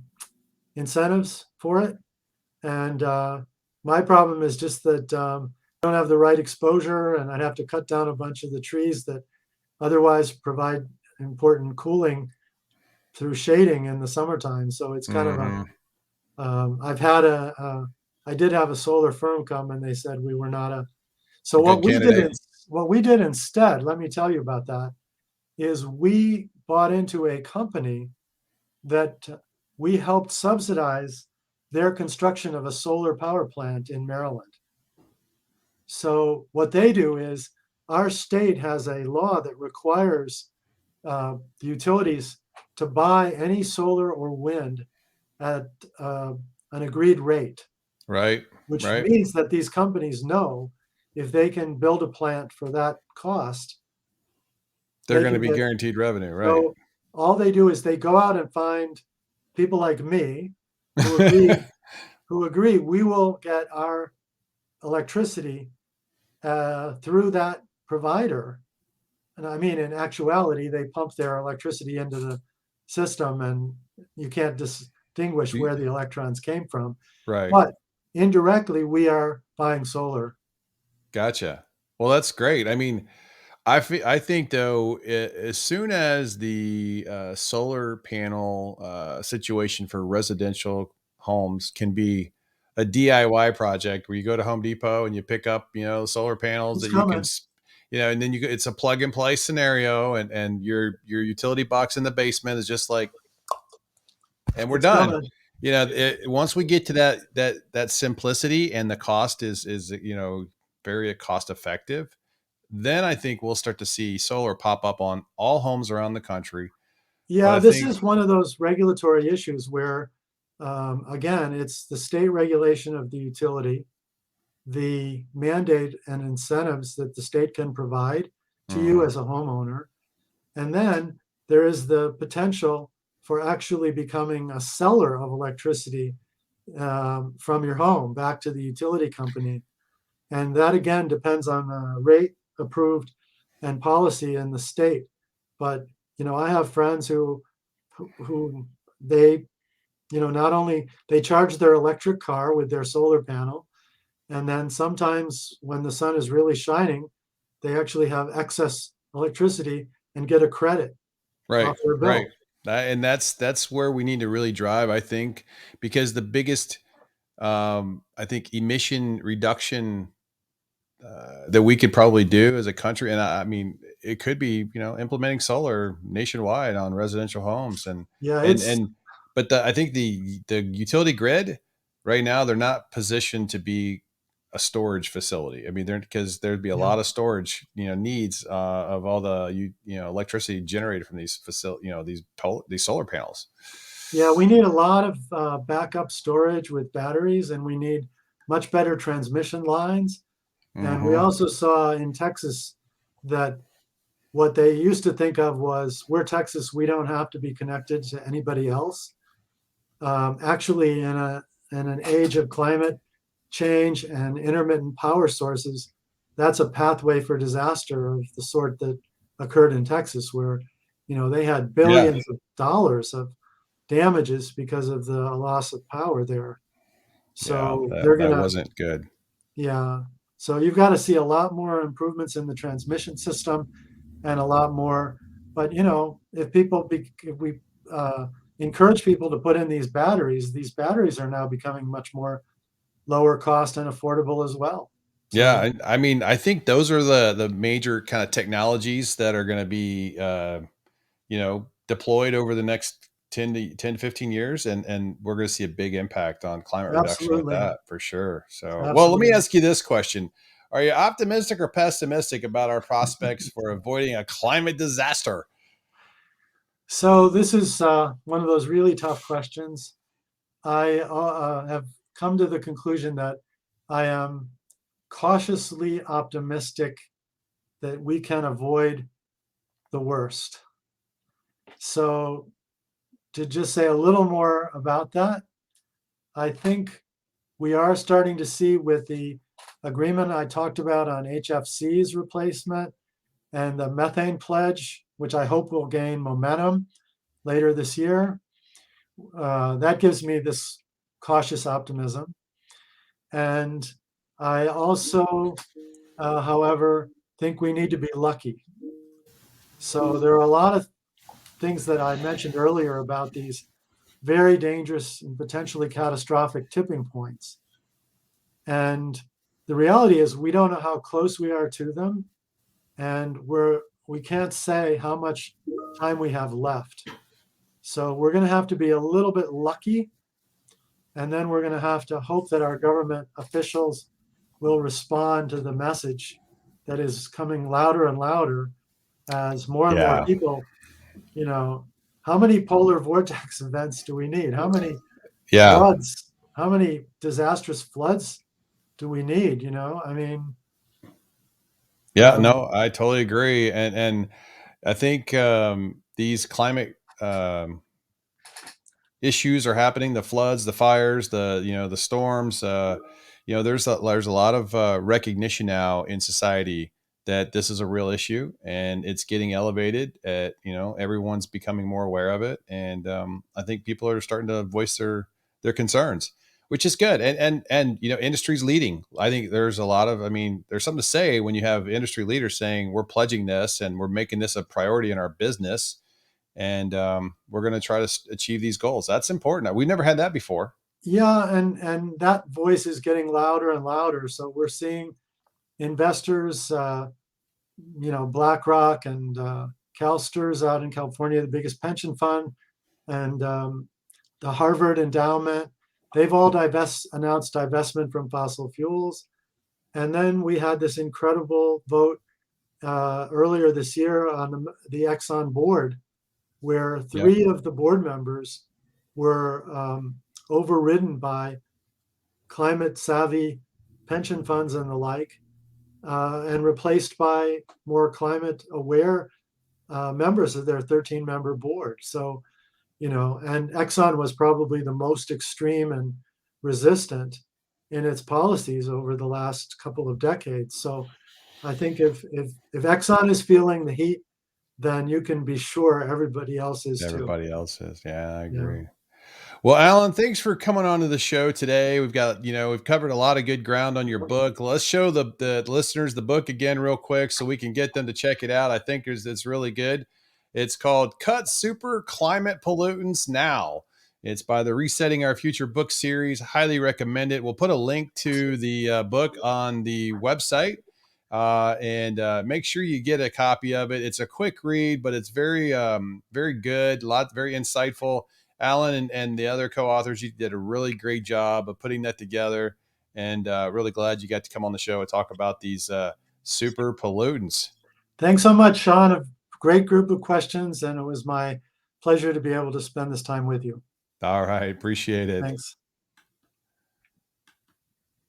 incentives for it. And my problem is just that I don't have the right exposure, and I'd have to cut down a bunch of the trees that otherwise provide important cooling through shading in the summertime. So it's kind of hmm I've had I did have a solar firm come, and they said we were not a, so a good candidate. what we did instead, let me tell you about that, is we bought into a company that we helped subsidize their construction of a solar power plant in Maryland. So what they do is, our state has a law that requires the utilities to buy any solar or wind at an agreed rate, Right, which right. means that these companies know if they can build a plant for that cost, They're they going to can be get. guaranteed revenue, right? So all they do is they go out and find people like me who agree we will get our electricity through that provider. And I mean, in actuality, they pump their electricity into the system, and you can't distinguish You- where the electrons came from. right. But indirectly, we are buying solar. Gotcha. Well, that's great. I mean, I think though, as soon as the solar panel situation for residential homes can be a DIY project where you go to Home Depot and you pick up, solar panels It's that you can, coming. and then it's a plug and play scenario, and your utility box in the basement is just like, and we're It's done. coming. Once we get to that simplicity, and the cost is very cost effective, then I think we'll start to see solar pop up on all homes around the country. But Yeah, I this think, is one of those regulatory issues where, again, it's the state regulation of the utility, the mandate and incentives that the state can provide to you mhm, as a homeowner. And then there is the potential for actually becoming a seller of electricity from your home back to the utility company. And that again depends on the rate approved and policy in the state. But I have friends who they not only they charge their electric car with their solar panel, and then sometimes when the sun is really shining, they actually have excess electricity and get a credit right, off their right. bill. And that's where we need to really drive, I think, because the biggest, I think, emission reduction that we could probably do as a country, and I mean, it could be, implementing solar nationwide on residential homes, Yeah, and it's and but I think the utility grid right now, they're not positioned to be a storage facility. I mean, because there'd be a yeah. lot of storage, needs of all the electricity generated from these facility, these solar panels. Yeah, we need a lot of backup storage with batteries, and we need much better transmission lines. And we Hmm. also saw in Texas that what they used to think of was, we're Texas, we don't have to be connected to anybody else. Actually, in an age of climate change and intermittent power sources, that's a pathway for disaster of the sort that occurred in Texas, where they had Yeah, billions of dollars of damages because of the loss of power there. yeah, So that they're that gonna, wasn't good. yeah. So you've got to see a lot more improvements in the transmission system and a lot more. But if we uh, encourage people to put in these batteries are now becoming much more lower cost and affordable as well. Yeah, So I mean, I think those are the major kind of technologies that are going to be deployed over the next 10 to 15 years, and we're going to see a big impact on climate reduction with absolutely, that for sure. So, well, let me absolutely. ask you this question. Are you optimistic or pessimistic about our prospects for avoiding a climate disaster? So this is one of those really tough questions. I have come to the conclusion that I am cautiously optimistic that we can avoid the worst. So, to just say a little more about that, I think we are starting to see with the agreement I talked about on HFCs replacement and the methane pledge, which I hope will gain momentum later this year. That gives me this cautious optimism. And I also, however, think we need to be lucky. So there are a lot of things that I mentioned earlier about these very dangerous and potentially catastrophic tipping points. And the reality is we don't know how close we are to them, and we can't say how much time we have left. So we're going to have to be a little bit lucky, and then we're going to have to hope that our government officials will respond to the message that is coming louder and louder as more and more Yeah, people, you know, how many polar vortex events do we need? How many yeah, floods? How many disastrous floods do we need? I mean, yeah. uh, No, I totally agree, and I think these climate issues are happening, the floods, the fires, the storms. There's a lot of recognition now in society that this is a real issue, and it's getting elevated. Everyone's becoming more aware of it, and I think people are starting to voice their concerns, which is good. And industry's leading. I think there's a lot of, I mean, there's something to say when you have industry leaders saying we're pledging this and we're making this a priority in our business, and we're going to try to achieve these goals. That's important. We've never had that before. yeah, and that voice is getting louder and louder. So we're seeing investors, BlackRock and CalSTRS out in California, the biggest pension fund, and the Harvard Endowment. They've all announced divestment from fossil fuels. And then we had this incredible vote earlier this year on the Exxon board, where Yep. three of the board members were overridden by climate savvy pension funds and the like, and replaced by more climate aware members of their 13-member board. So, and Exxon was probably the most extreme and resistant in its policies over the last couple of decades. So I think if Exxon is feeling the heat, then you can be sure everybody else is too. Everybody else is. Yeah, I Yeah. agree. Well, Alan, thanks for coming on to the show today. We've covered a lot of good ground on your book. Let's show the listeners the book again real quick so we can get them to check it out. I think it's really good. It's called Cut Super Climate Pollutants Now. It's by the Resetting Our Future book series. Highly recommend it. We'll put a link to the book on the website, and make sure you get a copy of it. It's a quick read, but it's very good. Very insightful. Alan and the other co-authors, you did a really great job of putting that together, and really glad you got to come on the show and talk about these super pollutants. Thanks so much, Sean. A great group of questions, and it was my pleasure to be able to spend this time with you. All right, appreciate it. Thanks.